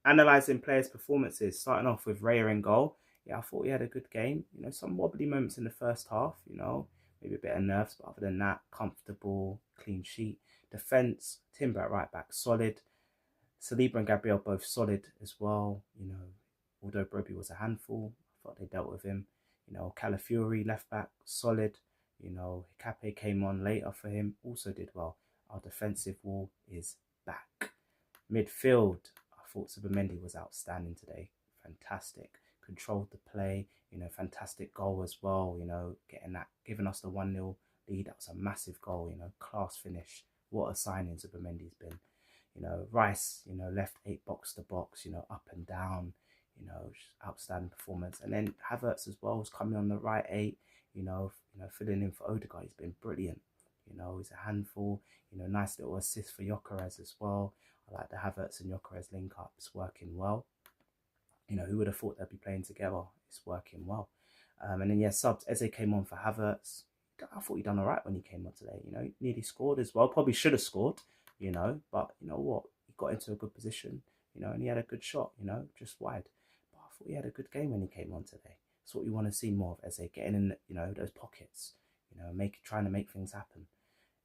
Analysing players' performances, starting off with Raya in goal. Yeah, I thought he had a good game. You know, some wobbly moments in the first half, you know, maybe a bit of nerves, but other than that, comfortable, clean sheet. Defence, Timber at right back, solid. Saliba and Gabriel both solid as well. You know, although Broby was a handful, I thought they dealt with him. You know, Calafiori left back, solid. You know, Hikape came on later for him, also did well. Our defensive wall is back. Midfield, I thought Zubimendi was outstanding today. Fantastic. Controlled the play, you know, fantastic goal as well, you know, giving us the 1-0 lead. That was a massive goal, you know, class finish. What a signing Zubimendi's been. You know, Rice, you know, left 8 box to box, you know, up and down, you know, outstanding performance. And then Havertz as well was coming on the right 8, filling in for Odegaard. He's been brilliant. You know, he's a handful. You know, nice little assist for Gyökeres as well. I like the Havertz and Gyökeres link up. It's working well. You know, who would have thought they'd be playing together? It's working well. And then, yeah, subs. Eze came on for Havertz. I thought he done all right when he came on today. You know, he nearly scored as well. Probably should have scored, you know. But you know what? He got into a good position, you know, and he had a good shot, you know, just wide. But I thought he had a good game when he came on today. That's what you want to see more of Eze, getting in, you know, those pockets, you know, trying to make things happen.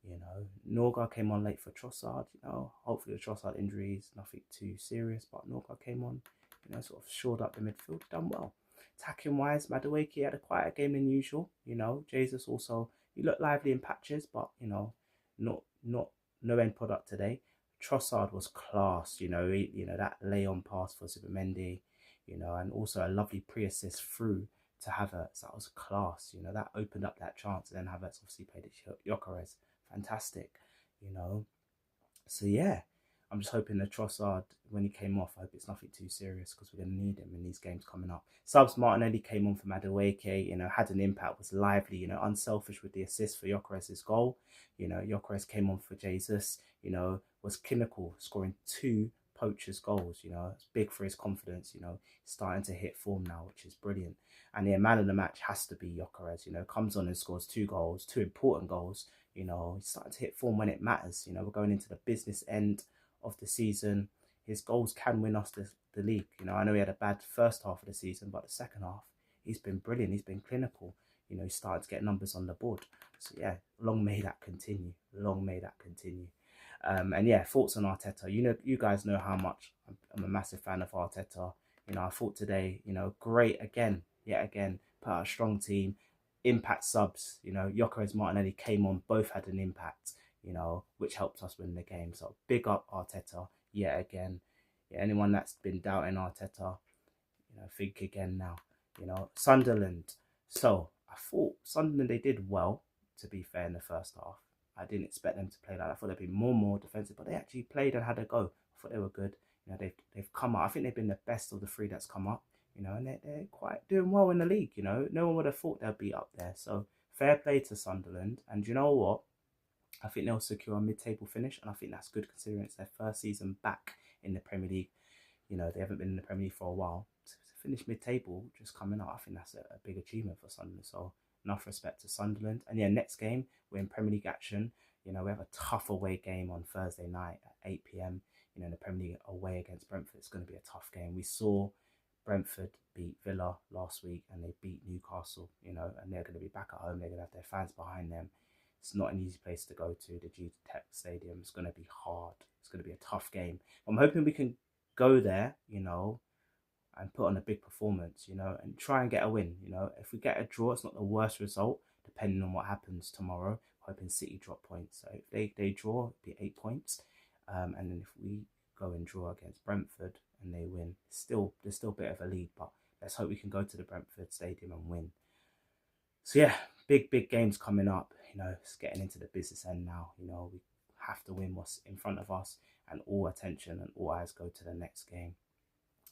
You know, Norga came on late for Trossard, you know, hopefully the Trossard injury is nothing too serious, but Norga came on, you know, sort of shored up the midfield, done well. Attacking wise, Madueke had a quieter game than usual, you know. Jesus also, he looked lively in patches, but, you know, no end product today. Trossard was class, you know, that lay-on pass for Zubimendi, you know, and also a lovely pre-assist through to Havertz. That was class, you know, that opened up that chance, and then Havertz obviously played it Gyökeres. Fantastic, you know. So yeah, I'm just hoping that Trossard, when he came off, I hope it's nothing too serious, because we're going to need him in these games coming up. Subs, Martinelli came on for Madueke, you know, had an impact, was lively, you know, unselfish with the assist for Gyökeres' goal. You know, Gyökeres came on for Jesus, you know, was clinical, scoring 2 poachers goals, you know. It's big for his confidence, you know, starting to hit form now, which is brilliant. And the man of the match has to be Gyökeres, you know, comes on and scores 2 goals, 2 important goals. You know, he's starting to hit form when it matters. You know, we're going into the business end of the season. His goals can win us the league. You know, I know he had a bad first half of the season, but the second half, he's been brilliant. He's been clinical. You know, he started to get numbers on the board. So yeah, long may that continue. Long may that continue. And yeah, thoughts on Arteta. You know, you guys know how much I'm a massive fan of Arteta. You know, I thought today, you know, great again, yet again, put out a strong team. Impact subs, you know, Gyökeres, Martinelli came on, both had an impact, you know, which helped us win the game. So big up Arteta yet again. Yeah, anyone that's been doubting Arteta, you know, think again now. You know, Sunderland. So I thought Sunderland, they did well, to be fair, in the first half. I didn't expect them to play like that. I thought they'd be more defensive, but they actually played and had a go. I thought they were good. You know, they've come up. I think they've been the best of the 3 that's come up. You know, and they're quite doing well in the league. You know, no one would have thought they'd be up there. So fair play to Sunderland. And you know what? I think they'll secure a mid-table finish, and I think that's good considering it's their first season back in the Premier League. You know, they haven't been in the Premier League for a while. To finish mid-table, just coming up, I think that's a big achievement for Sunderland. So enough respect to Sunderland. And yeah, next game, we're in Premier League action. You know, we have a tough away game on Thursday night at 8 p.m. You know, in the Premier League away against Brentford. It's going to be a tough game. We saw Brentford beat Villa last week, and they beat Newcastle, you know, and they're going to be back at home. They're going to have their fans behind them. It's not an easy place to go to, the GTEC Stadium. It's going to be hard. It's going to be a tough game. I'm hoping we can go there, you know, and put on a big performance, you know, and try and get a win. You know, if we get a draw, it's not the worst result, depending on what happens tomorrow. Hoping City drop points. So if they draw, it'd be 8 points. And then if we go and draw against Brentford and they win, there's still a bit of a lead, but let's hope we can go to the Brentford Stadium and win. So yeah, big games coming up. You know, it's getting into the business end now. You know, we have to win what's in front of us, and all attention and all eyes go to the next game.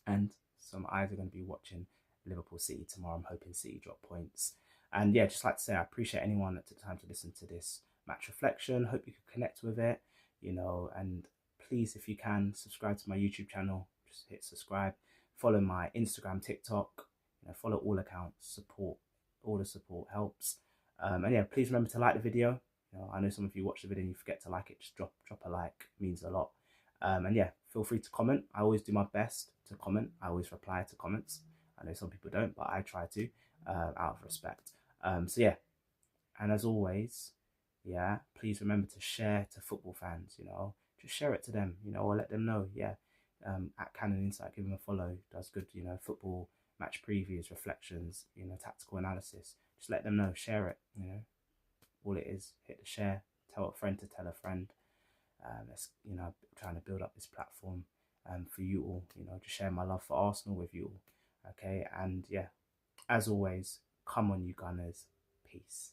And some eyes are going to be watching Liverpool City tomorrow. I'm hoping City drop points. And yeah, just like to say, I appreciate anyone that took time to listen to this match reflection. Hope you could connect with it, you know, and please, if you can, subscribe to my YouTube channel. Just hit subscribe. Follow my Instagram, TikTok, you know, follow all accounts. Support, all the support helps. And yeah, please remember to like the video. You know, I know some of you watch the video and you forget to like it. Just drop a like, it means a lot. And yeah, feel free to comment. I always do my best to comment. I always reply to comments. I know some people don't, but I try to, out of respect. So yeah, and as always, yeah, please remember to share to football fans, just share it to them, or let them know, yeah. At Canon Insight, give him a follow, does good, football match previews, reflections, tactical analysis. Just let them know, share it, all it is, hit the share, tell a friend to tell a friend. Let's, trying to build up this platform for you all, just share my love for Arsenal with you all. Okay, and yeah, as always, come on, you Gunners. Peace.